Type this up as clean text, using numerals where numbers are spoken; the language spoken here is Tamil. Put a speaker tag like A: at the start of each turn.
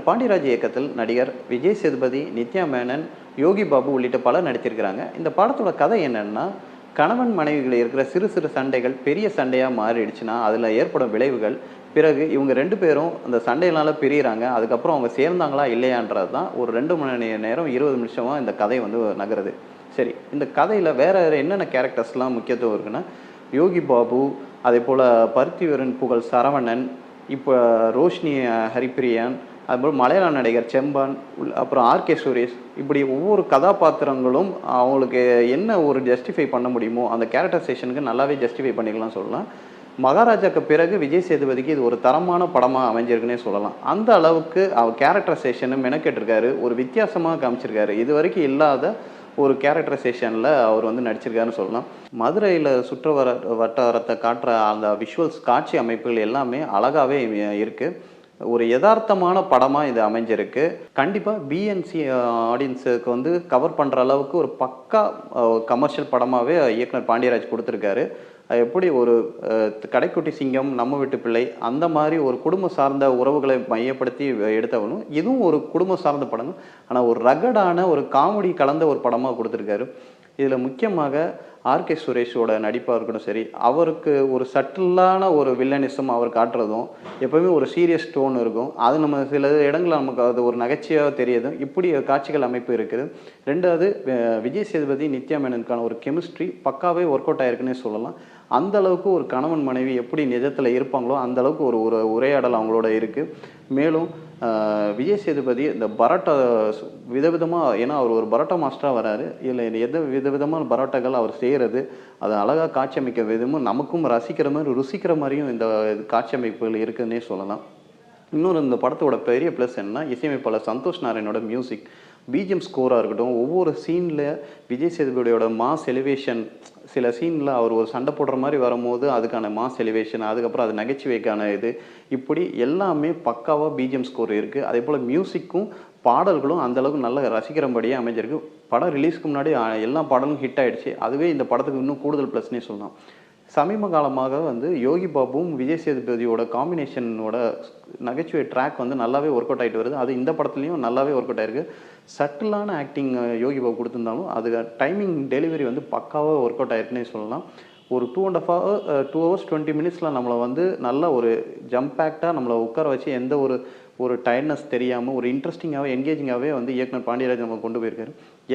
A: பாண்டியராஜ் இயக்கத்தில் நடிகர் விஜய் சேதுபதி, நித்யா மேனன், யோகி பாபு உள்ளிட்ட பலர் நடித்திருக்கிறாங்க. இந்த படத்தோட கதை என்னன்னா, கணவன் மனைவிகள் இருக்கிற சிறு சிறு சண்டைகள் பெரிய சண்டையா மாறிடுச்சுன்னா, அதில ஏற்படும் விளைவுகள், பிறகு இவங்க 2 பேரும் அந்த சண்டையினால பிரியறாங்க. அதுக்கப்புறம் அவங்க சேர்ந்தாங்களா இல்லையான்றது தான் ஒரு 2 மணி நேரம் 20 நிமிஷமா இந்த கதை வந்து நகருது. சரி, இந்த கதையில வேற என்னென்ன கேரக்டர்ஸ்லாம் முக்கியத்துவம் இருக்குன்னா, யோகி பாபு, அதேபோல பருத்திவீரன் புகழ் சரவணன், இப்ப ரோஷினி ஹரிப்பிரியன், அதுபோல் மலையாள நடிகர் செம்பான், அப்புறம் ஆர்கே சுரேஷ், இப்படி ஒவ்வொரு கதாபாத்திரங்களும் அவங்களுக்கு என்ன ஒரு ஜஸ்டிஃபை பண்ண முடியுமோ, அந்த கேரக்டரைசேஷனுக்கு நல்லாவே ஜஸ்டிஃபை பண்ணிக்கலாம்னு சொல்லலாம். மகாராஜாக்கு பிறகு விஜய் சேதுபதிக்கு இது ஒரு தரமான படமா அமைஞ்சிருக்குன்னே சொல்லலாம். அந்த அளவுக்கு அவர் கேரக்டரைசேஷன மெனக்கெட்டுருக்காரு. ஒரு வித்தியாசமா காமிச்சிருக்காரு. இதுவரைக்கும் இல்லாத ஒரு கேரக்டரைசேஷன்ல அவர் வந்து நடிச்சிருக்காருன்னு சொல்லலாம். மதுரையில வட்டாரத்த காட்டுற அந்த விஷுவல்ஸ் காட்சி அமைப்புகள் எல்லாமே அழகாவே இருக்கு. ஒரு எதார்த்தமான படமா இது அமைஞ்சிருக்கு. கண்டிப்பா பிஎன்சி ஆடியன்ஸுக்கு வந்து கவர் பண்ற அளவுக்கு ஒரு பக்கா கமர்ஷியல் படமாவே இயக்குனர் பாண்டியராஜ் குடுத்திருக்காரு. எப்படி ஒரு கடைக்குட்டி சிங்கம், நம்ம வீட்டு பிள்ளை அந்த மாரி ஒரு குடும்பம் சார்ந்த உறவுகளை மையப்படுத்தி எடுத்தவனும், இதுவும் ஒரு குடும்பம் சார்ந்த படம். ஆனா ஒரு ரகடான ஒரு காமெடி கலந்த ஒரு படமா குடுத்திருக்காரு. இதில முக்கியமாக ஆர்கே சுரேஷோட நடிப்பா இருக்கட்டும் சரி, அவருக்கு ஒரு சட்டிலான ஒரு வில்லனிசம் அவர் காட்டுறதும், எப்பவுமே ஒரு சீரியஸ் டோன் இருக்கும். அது நம்ம சில இடங்கள்ல நமக்கு அது ஒரு நகைச்சுவையா தெரியுது. இப்படி காட்சிகள் அமைப்பு இருக்குது. 2வது விஜய் சேதுபதி, நித்யா மேனனுக்கான ஒரு கெமிஸ்ட்ரி பக்காவே ஒர்க் அவுட் ஆயிருக்குன்னே சொல்லலாம். அந்த அளவுக்கு ஒரு கணவன், மனைவி எப்படி நிஜத்தில இருப்பாங்களோ, அந்த அளவுக்கு ஒரு ஒரு உரையாடல் அவங்களோட இருக்கு. மேலும் விஜய் சேதுபதி இந்த பரோட்டா விதவிதமா ஏன்னா அவர் ஒரு பரோட்டா மாஸ்டரா வராரு. இதில எந்த விதவிதமான பரோட்டாக்கள் அவர் செய்றது, அத அழகா காட்சி அமைக்க விதமும் நமக்கும் ரசிக்கிற மாரி, ருசிக்கிற மாரியும் இந்த காட்சி அமைப்புகள் இருக்குன்னே சொல்லலாம். இன்னொரு இந்த படத்தோட பெரிய ப்ளஸ் என்னன்னா, இசையமைப்பாளர் சந்தோஷ் நாராயணோட மியூசிக். பிஜிஎம் ஸ்கோரா இருக்கட்டும், ஒவ்வொரு சீன்ல விஜய் சேதுபதியோட மாஸ் எலிவேஷன் சில சீன்ல அவர் ஒரு சண்டை போடுற மாரி வரும்போது, அதுக்கான மாஸ் எலிவேஷன், அதுக்கப்புறம் அது நகைச்சுவைக்கான இது, இப்படி எல்லாமே பக்காவா பிஜிஎம் ஸ்கோர் இருக்கு. அதேபோல மியூசிக்கும், பாடல்களும் அந்த அளவுக்கு நல்ல ரசிக்கிறபடியே அமைஞ்சிருக்கு. படம் ரிலீஸ்க்கு முன்னாடி எல்லா பாடலும் ஹிட் ஆயிடுச்சு. அதுவே இந்த படத்துக்கு இன்னும் கூடுதல் ப்ளஸ்னே சொல்லலாம். சமீப காலமாக வந்து யோகி பாபுவும், விஜய் சேதுபதியோட காம்பினேஷனோட நகைச்சுவை ட்ராக் வந்து நல்லாவே ஒர்க் அவுட் ஆயிட்டு வருது. அது இந்த படத்துலயும் நல்லாவே ஒர்க் அவுட் ஆயிருக்கு. சட்டிலான ஆக்டிங் யோகி பாபு குடுத்திருந்தாலும், அது டைமிங் டெலிவரி வந்து பக்காவா ஒர்க் அவுட் ஆயிருக்குன்னே சொல்லலாம். ஒரு 2 1/2 ஹவர் 2 ஹவர்ஸ் 20 மினிட்ஸ்ல நம்மள வந்து நல்ல ஒரு ஜம்ப் பேக்ட்டா நம்மள உட்கார வச்சு எந்த ஒரு ஒரு டயர்ட்னஸ் தெரியாம ஒரு இன்ட்ரஸ்டிங்காவே, என்கேஜிங்காவே வந்து இயக்குனர் பாண்டியராஜன் நமக்கு கொண்டு போயிருக்காரு.